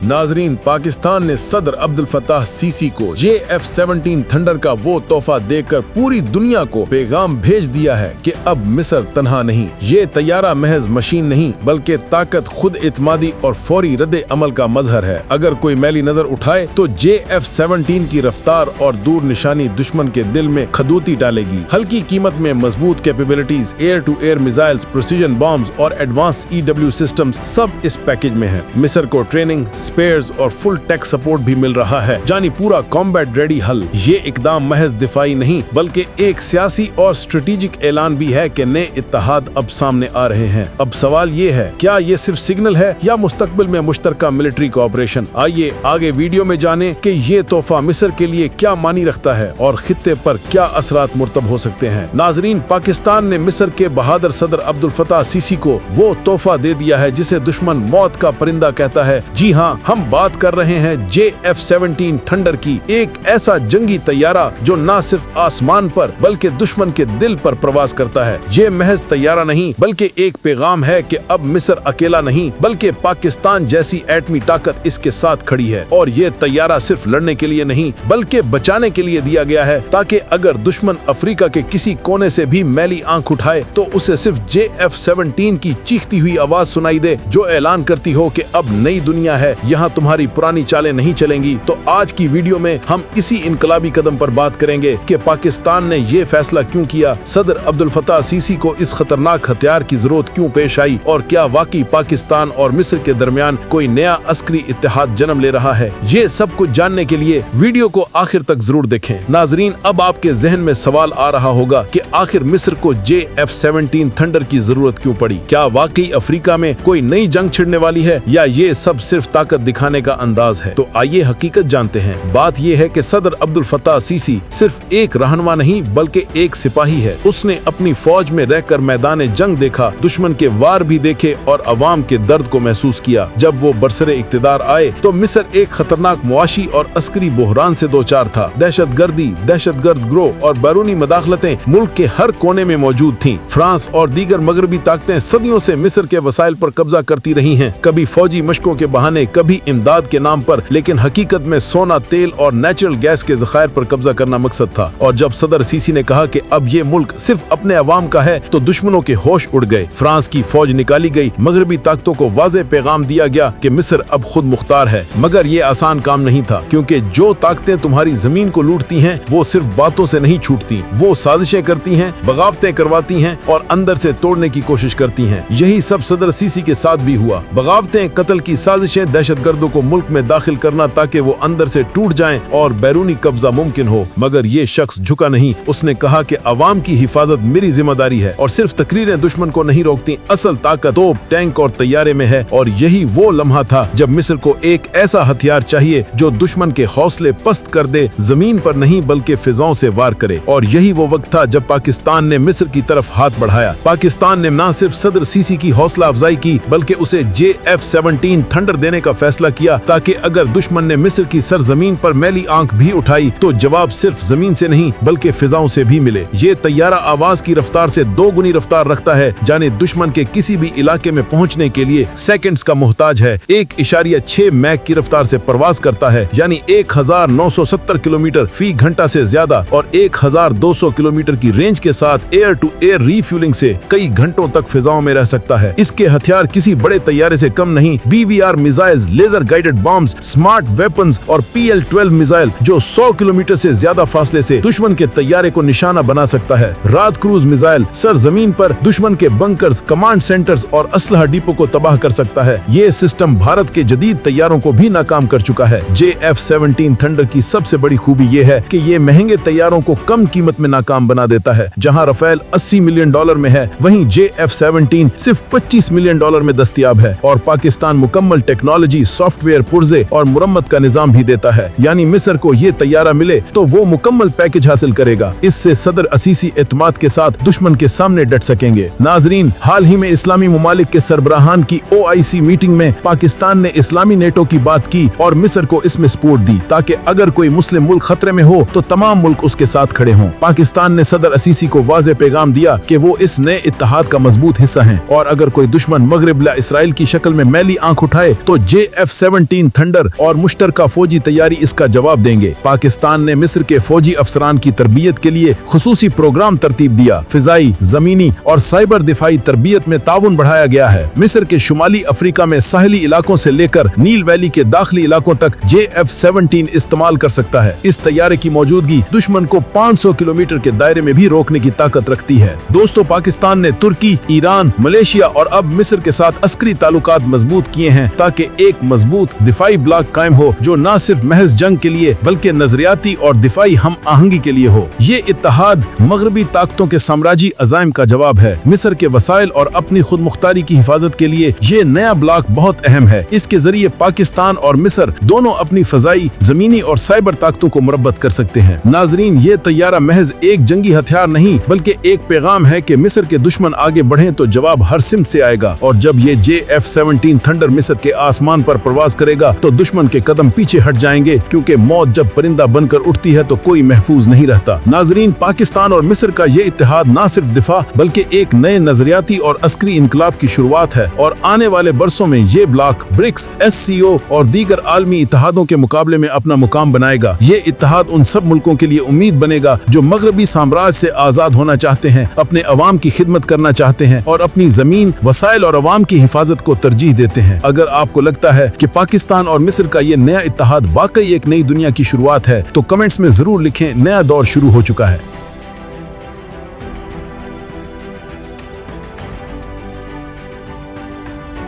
नाजरीन, पाकिस्तान ने सदर अब्दुल फताह सीसी को JF-17 थंडर का वो तोहफा देकर पूरी दुनिया को पैगाम भेज दिया है कि अब मिस्र तन्हा नहीं। ये तैयारा महज मशीन नहीं बल्कि ताकत, खुद इत्मादी और फौरी रद्द अमल का मजहर है। अगर कोई मैली नजर उठाए तो JF-17 की रफ्तार और दूर निशानी दुश्मन के दिल में खदूती डालेगी। हल्की कीमत में मजबूत capabilities, air to air missiles, precision bombs और एडवांस EW सिस्टम्स सब इस पैकेज में है। मिस्र को ट्रेनिंग, स्पेयर्स और फुल टेक सपोर्ट भी मिल रहा है, यानी पूरा कॉम्बैट रेडी हल। ये इकदाम महज दिफाई नहीं बल्कि एक सियासी और स्ट्रेटेजिक ऐलान भी है कि नए इत्तेहाद अब सामने आ रहे हैं। अब सवाल ये है, क्या ये सिर्फ सिग्नल है या मुस्तकबिल में मुश्तरका मिलिट्री कोऑपरेशन? आइए आगे वीडियो में जाने कि ये तोहफा मिस्र के लिए क्या मानी रखता है और खित्ते पर क्या असरात मुरतब हो सकते हैं। नाजरीन, पाकिस्तान ने मिस्र के बहादुर सदर अब्दुल फताह सीसी को वो तोहफा दे दिया है जिसे दुश्मन मौत का परिंदा कहता है। जी हाँ, हम बात कर रहे हैं JF-17 थंडर की, एक ऐसा जंगी तैयारा जो न सिर्फ आसमान पर बल्कि दुश्मन के दिल पर प्रवास करता है। ये महज तैयारा नहीं बल्कि एक पैगाम है कि अब मिस्र अकेला नहीं बल्कि पाकिस्तान जैसी एटमी ताकत इसके साथ खड़ी है। और ये तैयारा सिर्फ लड़ने के लिए नहीं बल्कि बचाने के लिए दिया गया है, ताकि अगर दुश्मन अफ्रीका के किसी कोने से भी मैली आंख उठाए तो उसे सिर्फ JF-17 की चीखती हुई आवाज सुनाई दे, जो ऐलान करती हो कि अब नई दुनिया है, यहाँ तुम्हारी पुरानी चालें नहीं चलेंगी। तो आज की वीडियो में हम इसी इनकलाबी कदम पर बात करेंगे कि पाकिस्तान ने ये फैसला क्यों किया, सदर अब्दुल फताह सीसी को इस खतरनाक हथियार की जरूरत क्यों पेश आई और क्या वाकई पाकिस्तान और मिस्र के दरमियान कोई नया अस्करी इत्तेहाद जन्म ले रहा है। ये सब कुछ जानने के लिए वीडियो को आखिर तक जरूर देखें। नाजरीन, अब आपके जहन में सवाल आ रहा होगा कि आखिर मिस्र को JF-17 थंडर की जरूरत क्यों पड़ी? क्या वाकई अफ्रीका में कोई नई जंग छिड़ने वाली है या ये सब सिर्फ ताकत दिखाने का अंदाज है? तो आइए हकीकत जानते हैं। बात यह है कि सदर अब्दुल फताह सीसी सिर्फ एक रहनुमा नहीं बल्कि एक सिपाही है। उसने अपनी फौज में रहकर मैदान जंग देखा, दुश्मन के वार भी देखे और अवाम के दर्द को महसूस किया। जब वो बरसरे इख्तिदार आए तो मिस्र एक खतरनाक मुआशी और अस्करी बहरान से दो चार था। दहशतगर्दी, दहशतगर्द ग्रोह और बैरूनी मदाखलतें मुल्क के हर कोने में मौजूद थीं। फ्रांस और दीगर मगरबी ताकतें सदियों से मिस्र के वसाइल पर कब्जा करती रही हैं, कभी फौजी मशकों के बहाने, कभी इमदाद के नाम पर, लेकिन हकीकत में सोना, तेल और नेचुरल गैस के ज़खायर पर कब्जा करना मकसद था। और जब सदर सीसी ने कहा कि अब ये मुल्क सिर्फ अपने अवाम का है तो दुश्मनों के होश उड़ गए। फ्रांस की फौज निकाली गई, मगरबी ताकतों को वाज़ेह पैगाम दिया गया कि मिस्र अब खुद मुख्तार है। मगर ये आसान काम नहीं था, क्योंकि जो ताकतें तुम्हारी जमीन को लूटती हैं वो सिर्फ बातों से नहीं छूटती, वो साजिशें करती हैं, बगावतें करवाती हैं और अंदर से तोड़ने की कोशिश करती हैं। यही सब सदर सीसी के साथ भी हुआ। बगावतें, कत्ल की साजिशें, दहशतगर्दों को मुल्क में दाखिल करना ताकि वो अंदर से टूट जाएं और बैरूनी कब्जा मुमकिन हो। मगर ये शख्स झुका नहीं। उसने कहा कि अवाम की हिफाजत मेरी जिम्मेदारी है और सिर्फ तकरीरें दुश्मन को नहीं रोकती, असल ताकत तोप, टैंक और तैयारे में है। और यही वो लम्हा था जब मिस्र को एक ऐसा हथियार चाहिए जो दुश्मन के हौसले पस्त कर दे, जमीन पर नहीं बल्कि फिजाओं से वार करे। और यही वो वक्त था जब पाकिस्तान ने मिस्र की तरफ हाथ बढ़ाया। पाकिस्तान ने न सिर्फ सदर सीसी की हौसला अफजाई की बल्कि उसे JF-17 थंडर देने का फैसला किया, ताकि अगर दुश्मन ने मिस्र की सरजमीन पर मैली आंख भी उठाई तो जवाब सिर्फ जमीन से नहीं बल्कि फिजाओं से भी मिले। ये तैयारा आवाज की रफ्तार से 2 गुनी रफ्तार रखता है, जाने दुश्मन के किसी भी इलाके में पहुंचने के लिए सेकंड्स का मोहताज है। 1.6 मैक की रफ्तार से प्रवास करता है, यानी 1970 किलोमीटर फी घंटा से ज्यादा, और 1200 किलोमीटर की रेंज के साथ एयर टू एयर रीफ्यूलिंग से कई घंटों तक फिजाओं में रह सकता है। इसके हथियार किसी बड़े तैयारे से कम नहीं। BVR missiles, laser guided bombs, smart weapons और PL-12 मिसाइल जो 100 किलोमीटर से ज्यादा फासले से दुश्मन के तैयारे को निशाना बना सकता है। रात क्रूज मिसाइल सर जमीन पर दुश्मन के बंकर्स, कमांड सेंटर्स और असलहा डिपो को तबाह कर सकता है। ये सिस्टम भारत के जदीद तैयारों को भी नाकाम कर चुका है। JF-17 थंडर की सबसे बड़ी खूबी ये है कि ये महंगे तैयारों को कम कीमत में नाकाम बना देता है। जहां राफेल $80 मिलियन में है, वहीं JF-17 सिर्फ $25 मिलियन में दस्तयाब है। और पाकिस्तान मुकम्मल टेक्नोलॉजी, सॉफ्टवेयर, पुर्जे और मुरम्मत का निजाम भी देता है, यानी मिस्र को ये तैयारा मिले तो वो मुकम्मल पैकेज हासिल करेगा। इससे सदर असीसी एतमाद के साथ दुश्मन के सामने डट सकेंगे। नाजरीन, हाल ही में इस्लामी मुमालिक के सरबराहान की OIC मीटिंग में पाकिस्तान ने इस्लामी नेटो की बात की और मिस्र को इसमें सपोर्ट दी, ताकि अगर कोई मुस्लिम मुल्क खतरे में हो तो तमाम मुल्क उसके साथ खड़े हों। पाकिस्तान ने सदर असीसी को वाज़ेह पैगाम दिया कि वो इस नए इत्तेहाद का मजबूत हिस्सा हैं, और अगर कोई दुश्मन मगरिब या इसराइल की शक्ल में मैली आंख उठाए तो JF JF-17 थंडर और मुश्तरका फौजी तैयारी इसका जवाब देंगे। पाकिस्तान ने मिस्र के फौजी अफसरान की तरबियत के लिए खुसूसी प्रोग्राम तरतीब दिया। फिजाई, जमीनी और साइबर दिफाई तरबियत में ताउन बढ़ाया गया है। मिस्र के शुमाली अफ्रीका में साहली इलाकों से लेकर नील वैली के दाखिली इलाकों तक JF-17 इस्तेमाल कर सकता है। इस तैयारे की मौजूदगी दुश्मन को 500 किलोमीटर के दायरे में भी रोकने की ताकत रखती है। दोस्तों, पाकिस्तान ने तुर्की, ईरान, मलेशिया और अब मिस्र के साथ अस्करी ताल्लुकात मजबूत किए हैं ताकि एक मजबूत दिफाई ब्लॉक कायम हो जो न सिर्फ महज जंग के लिए बल्कि नजरियाती और दिफाई हम आहंगी के लिए हो। ये इत्तेहाद मगरबी ताकतों के साम्राज्य अज़ाइम का जवाब है। मिस्र के वसाइल और अपनी खुद मुख्तारी की हिफाजत के लिए ये नया ब्लॉक बहुत अहम है। इसके जरिए पाकिस्तान और मिस्र दोनों अपनी फजाई, जमीनी और साइबर ताकतों को मुरब्बत कर सकते हैं। नाजरीन, ये तैयारा महज एक जंगी हथियार नहीं बल्कि एक पैगाम है कि मिस्र के दुश्मन आगे बढ़े तो जवाब हर सिमत से आएगा, और जब ये JF-17 थंडर मिस्र के आसमान पर प्रवास करेगा तो दुश्मन के कदम पीछे हट जाएंगे, क्योंकि मौत जब परिंदा बनकर उठती है तो कोई महफूज नहीं रहता। नाजरीन, पाकिस्तान और मिस्र का ये इत्तेहाद न सिर्फ दिफा बल्कि एक नए नजरियाती और अस्करी इनकलाब की शुरुआत है, और आने वाले बरसों में ये ब्लॉक ब्रिक्स, SCO और दीगर आलमी इत्तेहादों के मुकाबले में अपना मुकाम बनाएगा। ये इत्तेहाद उन सब मुल्कों के लिए उम्मीद बनेगा जो मगरबी साम्राज्य से आजाद होना चाहते हैं, अपने अवाम की खिदमत करना चाहते हैं और अपनी जमीन, वसाइल और अवाम की हिफाजत को तरजीह देते हैं। अगर आपको लगता है कि पाकिस्तान और मिस्र का ये नया इत्तेहाद वाकई एक नई दुनिया की शुरुआत है तो कमेंट्स में जरूर लिखें, नया दौर शुरू हो चुका है।